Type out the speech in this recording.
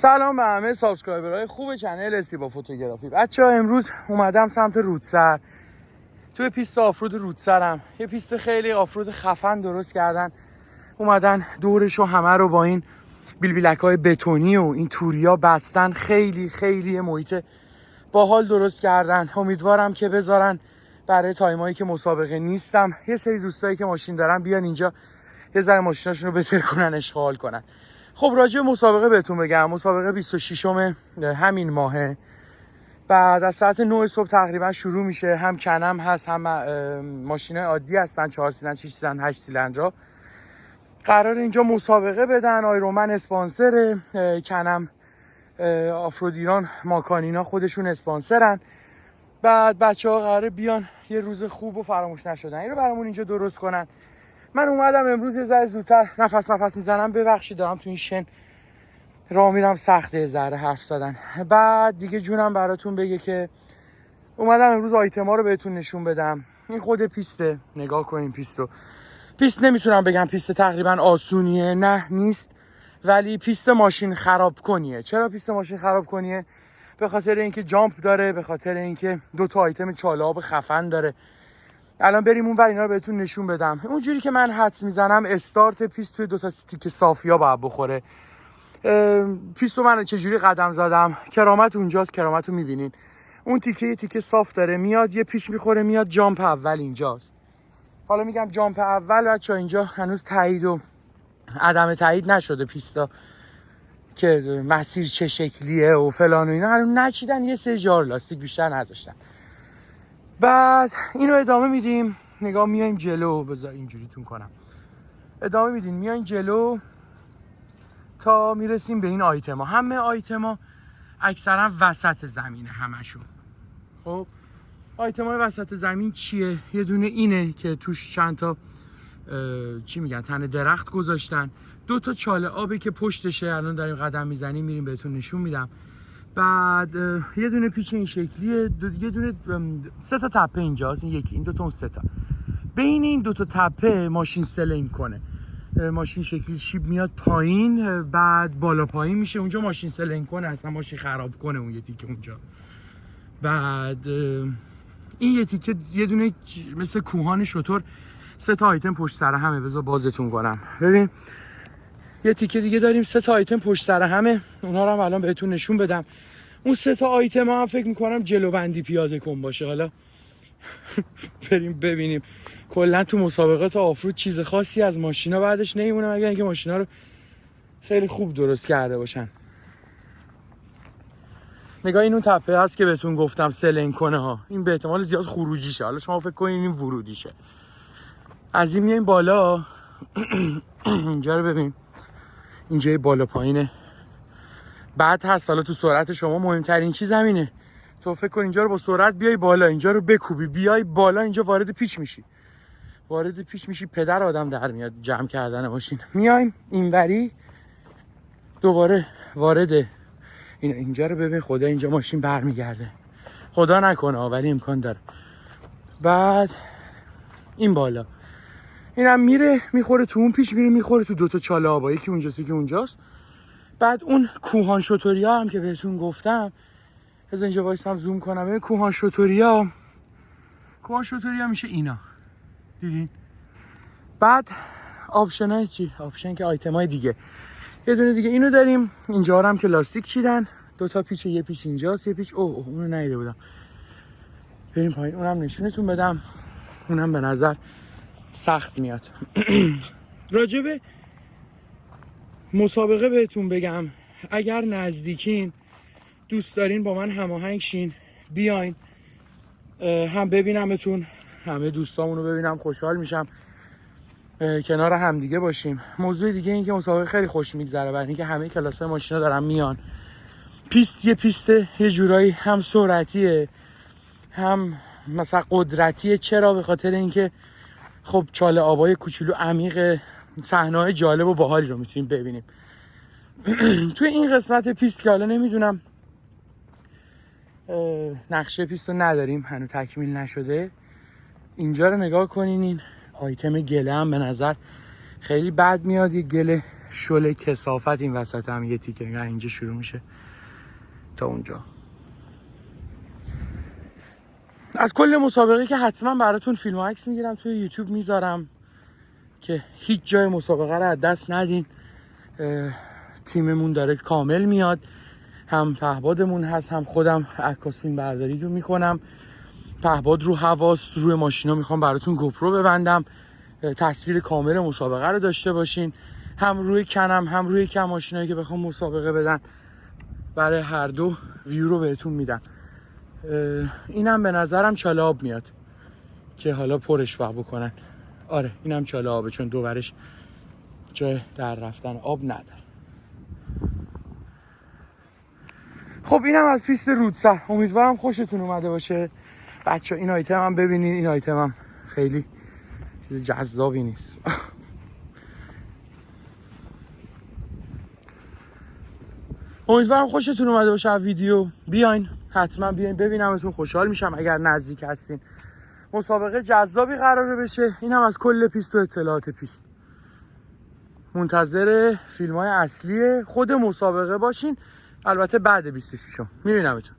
سلام به همه سابسکرایبرهای خوب چنل استیبا فوتوگرافی. بچه‌ها امروز اومدم سمت رودسر. توی پیست آفرود رودسرم. یه پیست خیلی آفرود خفن درست کردن. اومدن دورشو همه رو با این بیلبیلک‌های بتونی و این توریا بستن. خیلی محیط باحال درست کردن. امیدوارم که بذارن برای تایمایی که مسابقه نیستم یه سری دوستایی که ماشین دارن بیان اینجا یه ذره ماشیناشون رو بهتر کنن، اشغال کنن. خب راجع به مسابقه بهتون بگم. مسابقه 26م همین ماهه. بعد از ساعت 9 صبح تقریبا شروع میشه. هم کنم هست، هم ماشینای عادی هستن، 4 سیلندر، 6 سیلندر، 8 سیلندر. قرار اینجا مسابقه بدن. آیرومن اسپانسره، کنم آفرود ایران ماکانینا خودشون اسپانسرن. بعد بچه‌ها قراره بیان یه روز خوب و فراموش نشدنی این رو برامون اینجا درست کنن. من اومدم امروز یه ذره زودتر نفس میزنم. ببخشید دارم تو این شن راه میرم، سخته یه ذره حرف زدن. بعد دیگه جونم براتون بگه که اومدم امروز آیتما رو بهتون نشون بدم. این خود پیسته، نگاه کنین پیستو. پیست نمیتونم بگم پیست تقریبا آسونیه، نه نیست، ولی پیست ماشین خراب کنیه. چرا پیست ماشین خراب کنیه؟ به خاطر اینکه جامپ داره، به خاطر اینکه دو تا آیتم چاله آب خفن داره. الان بریم اون ور اینا رو بهتون نشون بدم. اونجوری که من حدس میزنم استارت پیست توی دو تا تیکه صافیا باید بخوره. پیستو من چجوری قدم زدم، کرامت اونجاست، کرامت رو میبینین. اون تیکه یه تیکه صاف داره، میاد یه پیش میخوره، میاد جامپ اول اینجاست. حالا میگم جامپ اول بچه‌ها اینجا هنوز تایید و عدم تایید نشده پیستا که مسیر چه شکلیه و فلان و اینا هنوز نچیدن، یه سری جار لاستیک بیشتر نذاشتن. بعد اینو ادامه میدیم. نگاه میایم جلو، بذار اینجوریتون کنم. ادامه میدیم میایم جلو تا میرسیم به این آیتما. همه آیتما اکثرا وسط زمینه همشون. خب آیتمای وسط زمین چیه؟ یه دونه اینه که توش چند تا چی میگن تنه درخت گذاشتن. دو تا چاله آبی که پشتشه، الان داریم قدم میزنیم میریم بهتون نشون میدم. بعد یه دونه پیچ این شکلیه، یه دونه سه تا تپه اینجاست، این یکی، این دو تا، اون سه تا. بین این دو تا تپه ماشین سلنگ کنه. ماشین شکلی شیب میاد پایین، بعد بالا پایین میشه، اونجا ماشین سلنگ کنه، اصلا ماشین خراب کنه اون یه تیکه اونجا. بعد این یه تیکه یه دونه مثل کوهان شتر، سه تا آیتم پشت سر همه. بذار بازتون کنم ببین. یه تیکه دیگه داریم، سه تا آیتم پشت سر همه. اونا رو هم الان بهتون نشون بدم. اون سه تا آیتم هم فکر میکنم جلو بندی پیاده کن باشه. حالا بریم ببینیم. کلا تو مسابقات آفرود چیز خاصی از ماشینا بعدش نمیمونه مگر اینکه ماشینا رو خیلی خوب درست کرده باشن. نگاه این اون تپه هست که بهتون گفتم سلنگ کنه ها. این به احتمال زیاد خروجیشه، حالا شما فکر کنین این ورودیشه. از این میایم بالا. اینجا رو ببین، اینجا بالا پایینه. بعد هست حالا تو سرعت شما مهمترین چیز همینه. تو فکر کن اینجا رو با سرعت بیای بالا، اینجا رو بکوبی بیای بالا، اینجا وارد پیچ میشی. پدر آدم در میاد جمع کردن ماشین. میایم اینوری دوباره وارد اینجا رو ببین. خدا اینجا ماشین برمیگرده، خدا نکنه ولی امکان داره. بعد این بالا اینم میره میخوره تو اون پیش، میخوره تو دو تا چاله آبایی که اونجاست که اونجاست. بعد اون کوهان شتریا هم که بهتون گفتم، از اینجا وایسام زوم کنم. این کوهان شتریا میشه اینا، دیدین؟ بعد آپشنای چی؟ آپشن که آیتمای دیگه. یه دونه دیگه اینو داریم. اینجا هم که لاستیک چیدن، دو تا پیچ، یه پیچ اینجاست، یه پیچ اونو ندیده بودم. بریم پایین اونم نشونتون بدم. اونم به نظر سخت میاد. راجبه مسابقه بهتون بگم، اگر نزدیکین دوست دارین با من هماهنگ شین، بیاین هم ببینمتون، همه دوستامونو ببینم، خوشحال میشم کنار هم دیگه باشیم. موضوع دیگه این که مسابقه خیلی خوش میگذره، برای اینکه همه کلاس‌های ماشینا دارن میان. پیست یه جورایی هم سرعتیه هم مثلا قدرتیه. چرا؟ به خاطر اینکه خب چاله آبای کوچولو عمیق، صحنه‌های جالب و باحالی رو میتونیم ببینیم. توی این قسمت پیست که حالا نمیدونم، نقشه پیست رو نداریم، هنوز تکمیل نشده. اینجا رو نگاه کنین، این آیتم گله هم به نظر خیلی بد میاد. یه گله شل کثافت این وسط هم یه تیکه اینجا شروع میشه تا اونجا. از کل مسابقه که حتما براتون فیلم و عکس میگیرم توی یوتیوب میذارم که هیچ جای مسابقه رو از دست ندین. تیممون داره کامل میاد، هم پهبادمون هست، هم خودم عکاس فیلم برداری رو میکنم. پهباد رو حواس روی ماشینا میخوام براتون گوپرو ببندم، تصویر کامل مسابقه رو داشته باشین. هم روی کنم هم روی کم ماشینایی که بخوام مسابقه بدن، برای هر دو ویو رو بهتون میدم. اینم به نظرم چاله آب میاد که حالا پرش بکنن. آره اینم چاله آبه چون دوورش جای در رفتن آب نداره. خب اینم از پیست رودسر. امیدوارم خوشتون اومده باشه بچه. این آیتم هم ببینین، این آیتم هم خیلی چیز جذابی نیست. امیدوارم خوشتون اومده باشه از ویدیو. بیاین حتما بیاین ببینمتون، خوشحال میشم اگر نزدیک هستین. مسابقه جذابی قراره بشه. این هم از کل پیست و اطلاعات پیست. منتظر فیلم‌های اصلی خود مسابقه باشین، البته بعد 26 میبینمتون.